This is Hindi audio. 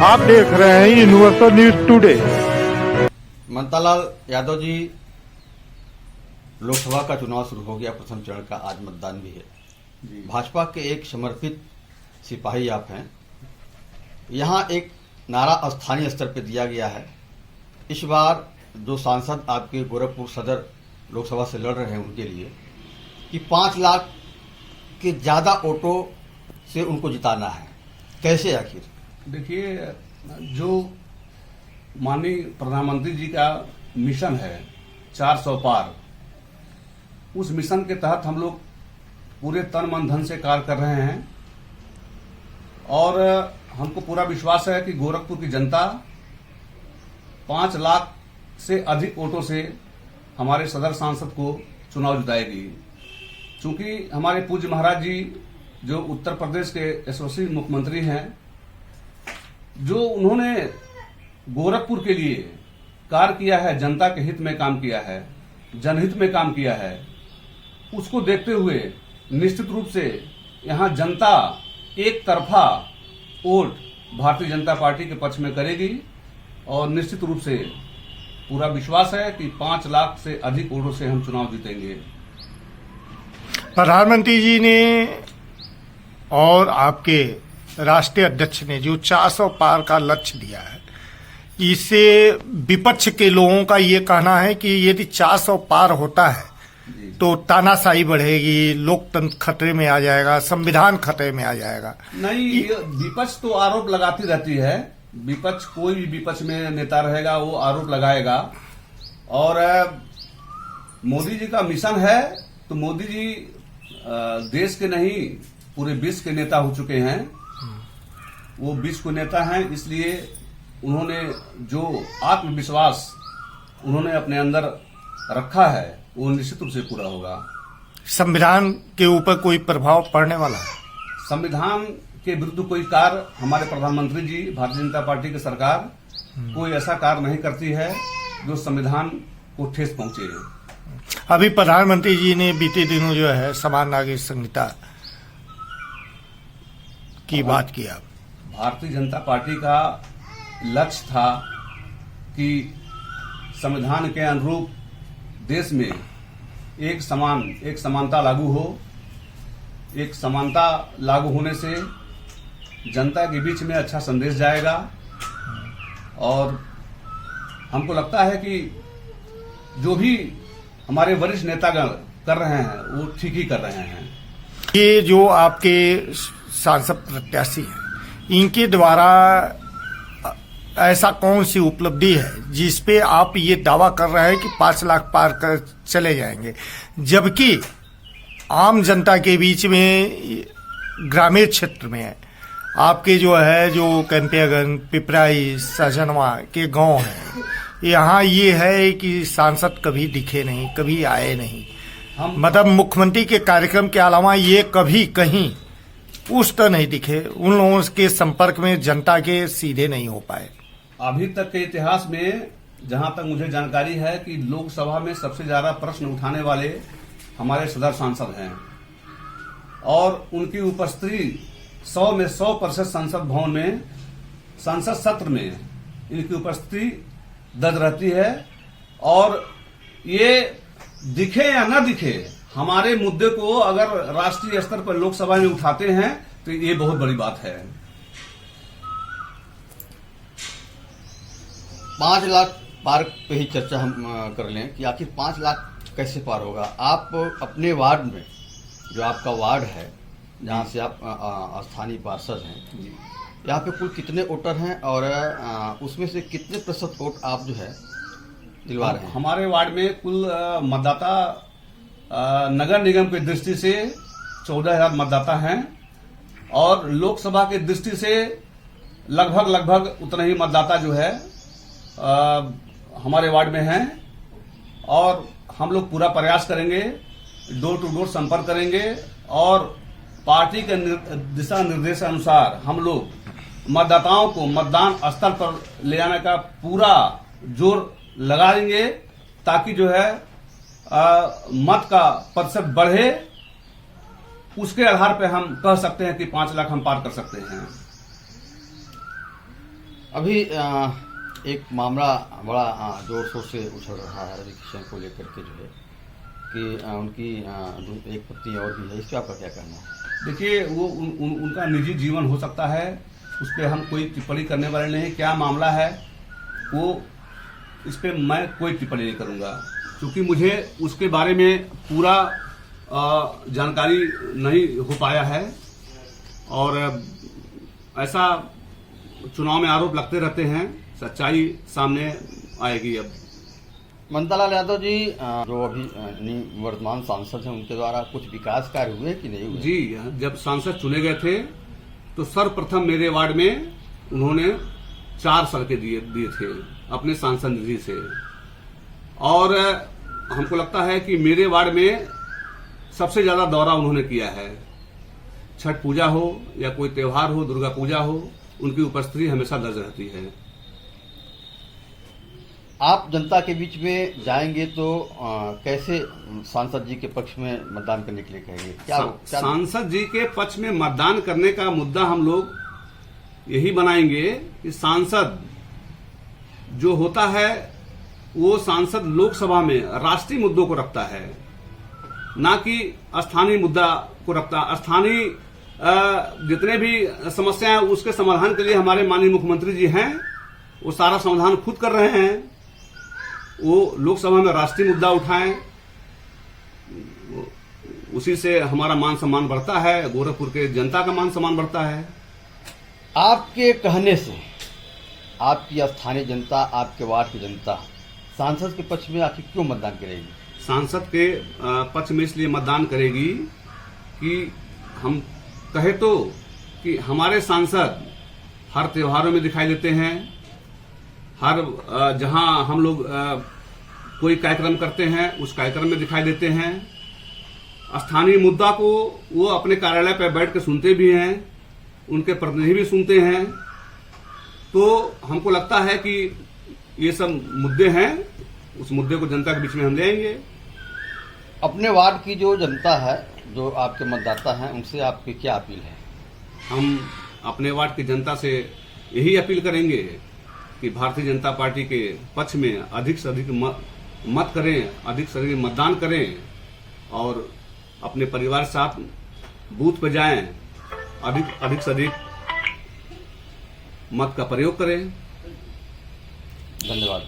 आप देख रहे हैं यूनिवर्सल न्यूज टुडे। ममता लाल यादव जी, लोकसभा का चुनाव शुरू हो गया, प्रथम चरण का आज मतदान भी है। भाजपा के एक समर्पित सिपाही आप हैं। यहाँ एक नारा स्थानीय स्तर पर दिया गया है। इस बार जो सांसद आपके गोरखपुर सदर लोकसभा से लड़ रहे हैं उनके लिए कि 5 लाख के ज्यादा वोटों से उनको जिताना है, कैसे आखिर? देखिए, जो माननीय प्रधानमंत्री जी का मिशन है 400 पार, उस मिशन के तहत हम लोग पूरे तन मन धन से कार्य कर रहे हैं और हमको पूरा विश्वास है कि गोरखपुर की जनता 5 लाख से अधिक वोटों से हमारे सदर सांसद को चुनाव जिताएगी। चूंकि हमारे पूज्य महाराज जी जो उत्तर प्रदेश के यशस्वी मुख्यमंत्री हैं, जो उन्होंने गोरखपुर के लिए कार्य किया है, जनता के हित में काम किया है, जनहित में काम किया है, उसको देखते हुए निश्चित रूप से यहाँ जनता एक तरफा वोट भारतीय जनता पार्टी के पक्ष में करेगी और निश्चित रूप से पूरा विश्वास है कि 5 लाख से अधिक वोटों से हम चुनाव जीतेंगे। प्रधानमंत्री जी ने और आपके राष्ट्रीय अध्यक्ष ने जो 400 पार का लक्ष्य दिया है, इससे विपक्ष के लोगों का ये कहना है कि यदि 400 पार होता है तो तानाशाही बढ़ेगी, लोकतंत्र खतरे में आ जाएगा, संविधान खतरे में आ जाएगा। नहीं, विपक्ष तो आरोप लगाती रहती है। विपक्ष, कोई भी विपक्ष में नेता रहेगा वो आरोप लगाएगा। और मोदी जी का मिशन है तो मोदी जी देश के नहीं पूरे विश्व के नेता हो चुके हैं। वो विश्व के नेता हैं, इसलिए उन्होंने जो आत्मविश्वास उन्होंने अपने अंदर रखा है वो निश्चित रूप से पूरा होगा। संविधान के ऊपर कोई प्रभाव पड़ने वाला है? संविधान के विरुद्ध कोई कार्य हमारे प्रधानमंत्री जी, भारतीय जनता पार्टी की सरकार कोई ऐसा कार्य नहीं करती है जो संविधान को ठेस पहुंचे। अभी प्रधानमंत्री जी ने बीते दिनों जो है समान नागरिक संहिता की बात किया। भारतीय जनता पार्टी का लक्ष्य था कि संविधान के अनुरूप देश में एक समानता लागू हो। एक समानता लागू होने से जनता के बीच में अच्छा संदेश जाएगा और हमको लगता है कि जो भी हमारे वरिष्ठ नेतागण कर रहे हैं वो ठीक ही कर रहे हैं। ये जो आपके सांसद प्रत्याशी हैं, इनके द्वारा ऐसा कौन सी उपलब्धि है जिसपे आप ये दावा कर रहे हैं कि 5 लाख पार कर चले जाएंगे, जबकि आम जनता के बीच में ग्रामीण क्षेत्र में आपके जो है जो कैंपियागंज, पिपराई, सहजनवा के गांव हैं, यहाँ ये है कि सांसद कभी दिखे नहीं, कभी आए नहीं। मतलब मुख्यमंत्री के कार्यक्रम के अलावा ये कभी कहीं उस तरह नहीं दिखे, उन लोगों के संपर्क में जनता के सीधे नहीं हो पाए। अभी तक के इतिहास में जहां तक मुझे जानकारी है कि लोकसभा में सबसे ज्यादा प्रश्न उठाने वाले हमारे सदर सांसद हैं और उनकी उपस्थिति 100 में 100% संसद भवन में, संसद सत्र में इनकी उपस्थिति दर्ज रहती है। और ये दिखे या न दिखे, हमारे मुद्दे को अगर राष्ट्रीय स्तर पर लोकसभा में उठाते हैं तो ये बहुत बड़ी बात है। 5 लाख पार पे ही चर्चा हम कर लें कि आखिर 5 लाख कैसे पार होगा। आप अपने वार्ड में, जो आपका वार्ड है जहाँ से आप स्थानीय पार्षद हैं, यहाँ पे कुल कितने वोटर हैं और उसमें से कितने प्रतिशत वोट आप जो है दिलवा रहे हैं? हमारे वार्ड में कुल मतदाता नगर निगम की दृष्टि से 14,000 मतदाता हैं और लोकसभा की दृष्टि से लगभग उतना ही मतदाता जो है हमारे वार्ड में हैं। और हम लोग पूरा प्रयास करेंगे, डोर टू डोर संपर्क करेंगे और पार्टी के दिशा निर्देश अनुसार हम लोग मतदाताओं को मतदान स्थल पर ले जाने का पूरा जोर लगा देंगे ताकि जो है मत का प्रतिशत बढ़े उसके आधार पर हम कह सकते हैं कि 5 लाख हम पार कर सकते हैं। अभी एक मामला बड़ा जोर शोर से उछल रहा है रवि किशन को लेकर के, जो है कि उनकी एक पत्नी और भी है, इस पर आपका क्या कहना है? देखिए, वो उनका निजी जीवन हो सकता है, उस पर हम कोई टिप्पणी करने वाले नहीं। क्या मामला है वो, इस पर मैं कोई टिप्पणी नहीं करूंगा, क्योंकि मुझे उसके बारे में पूरा जानकारी नहीं हो पाया है। और ऐसा चुनाव में आरोप लगते रहते हैं, सच्चाई सामने आएगी। अब ममता यादव जी जो अभी वर्तमान सांसद हैं, उनके द्वारा कुछ विकास कार्य हुए कि नहीं हुए? जी, जब सांसद चुने गए थे तो सर्वप्रथम मेरे वार्ड में उन्होंने 4 सड़कें दिए थे अपने सांसद निधि से। और हमको लगता है कि मेरे वार्ड में सबसे ज्यादा दौरा उन्होंने किया है। छठ पूजा हो या कोई त्योहार हो, दुर्गा पूजा हो, उनकी उपस्थिति हमेशा दर्ज रहती है। आप जनता के बीच में जाएंगे तो कैसे सांसद जी के पक्ष में मतदान करने के लिए कहेंगे? क्या सांसद जी के पक्ष में मतदान करने का मुद्दा हम लोग यही बनाएंगे कि सांसद जो होता है वो सांसद लोकसभा में राष्ट्रीय मुद्दों को रखता है, ना कि स्थानीय मुद्दा को रखता। स्थानीय जितने भी समस्याएं उसके समाधान के लिए हमारे माननीय मुख्यमंत्री जी हैं, वो सारा समाधान खुद कर रहे हैं। वो लोकसभा में राष्ट्रीय मुद्दा उठाएं, उसी से हमारा मान सम्मान बढ़ता है, गोरखपुर के जनता का मान सम्मान बढ़ता है। आपके कहने से आपकी स्थानीय जनता, आपके वार्ड की जनता सांसद के पक्ष में आखिर क्यों मतदान करेगी? सांसद के पक्ष में इसलिए मतदान करेगी कि हम कहे तो कि हमारे सांसद हर त्योहारों में दिखाई देते हैं। हर जहां हम लोग कोई कार्यक्रम करते हैं उस कार्यक्रम में दिखाई देते हैं। स्थानीय मुद्दा को वो अपने कार्यालय पर बैठ के सुनते भी हैं, उनके प्रतिनिधि भी सुनते हैं। तो हमको लगता है कि ये सब मुद्दे हैं, उस मुद्दे को जनता के बीच में हम ले आएंगे। अपने वार्ड की जो जनता है, जो आपके मतदाता हैं, उनसे आपकी क्या अपील है? हम अपने वार्ड की जनता से यही अपील करेंगे कि भारतीय जनता पार्टी के पक्ष में अधिक से अधिक मत करें, अधिक से अधिक मतदान करें और अपने परिवार के साथ बूथ पर जाएं, अधिक से अधिक मत का प्रयोग करें। धन्यवाद।